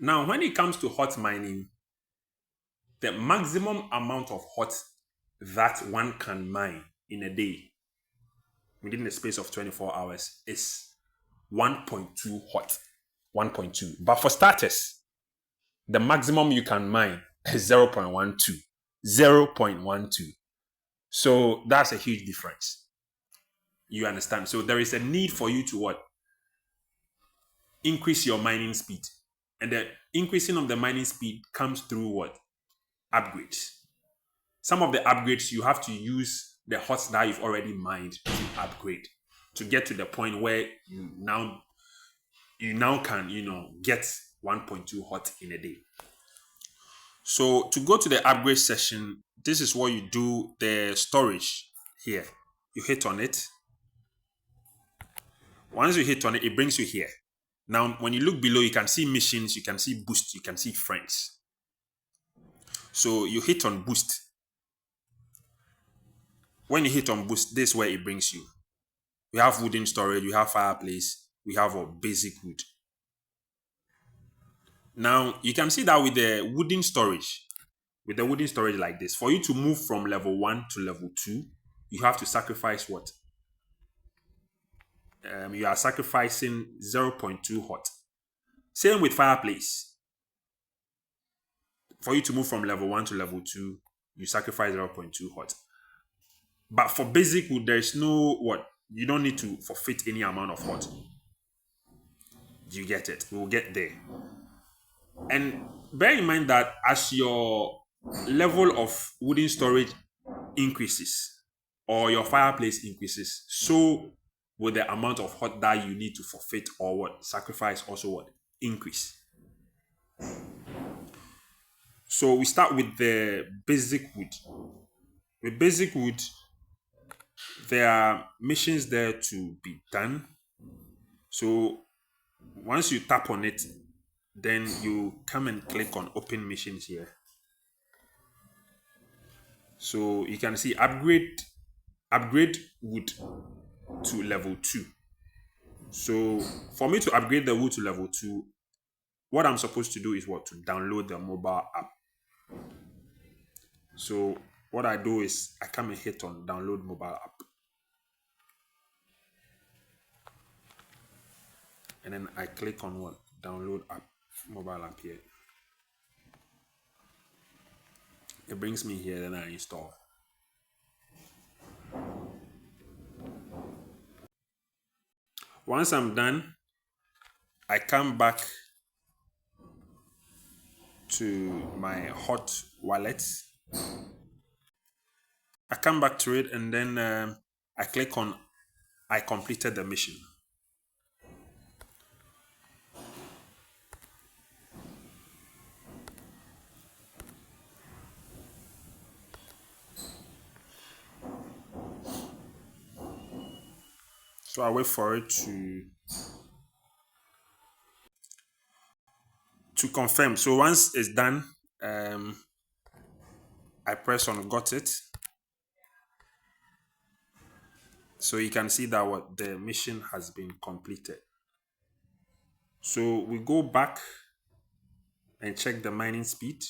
Now, when it comes to hot mining, the maximum amount of hot that one can mine in a day within the space of 24 hours is 1.2 hot. 1.2. But for starters, the maximum you can mine is 0.12. 0.12. So that's a huge difference. You understand? So there is a need for you to what? Increase your mining speed. And the increasing of the mining speed comes through what? Upgrades. Some of the upgrades you have to use the hots that you've already mined to upgrade to get to the point where you now can get 1.2 hot in a day. So to go to the upgrade session, this is what you do. The storage here, you hit on it. Once you hit on it, it brings you here. Now when you look below, you can see missions, you can see boost, you can see friends. So you hit on boost. When you hit on boost, this is where it brings you. We have wooden storage, we have fireplace, we have a basic wood. Now you can see that with the wooden storage like this, for you to move from level 1 to level 2, you have to sacrifice what? You are sacrificing 0.2 hot. Same with fireplace. For you to move from level 1 to level 2, you sacrifice 0.2 hot. But for basic wood, there is no what? You don't need to forfeit any amount of hot. You get it. We'll get there. And bear in mind that as your level of wooden storage increases or your fireplace increases, so will the amount of hot that you need to forfeit or what sacrifice also what increase. So we start with the basic wood. With basic wood, there are missions there to be done. So once you tap on it, then you come and click on open missions here. So you can see upgrade wood to level 2. So for me to upgrade the wood to level 2, what I'm supposed to do is what? To download the mobile app. So what I do is I come and hit on download mobile app. And then I click on what? Download app, mobile app here. It brings me here, then I install. Once I'm done, I come back to my hot wallet. I come back to it and then I click on I completed the mission. So I wait for it to confirm. So once it's done, I press on got it. So you can see that what the mission has been completed. So we go back and check the mining speed.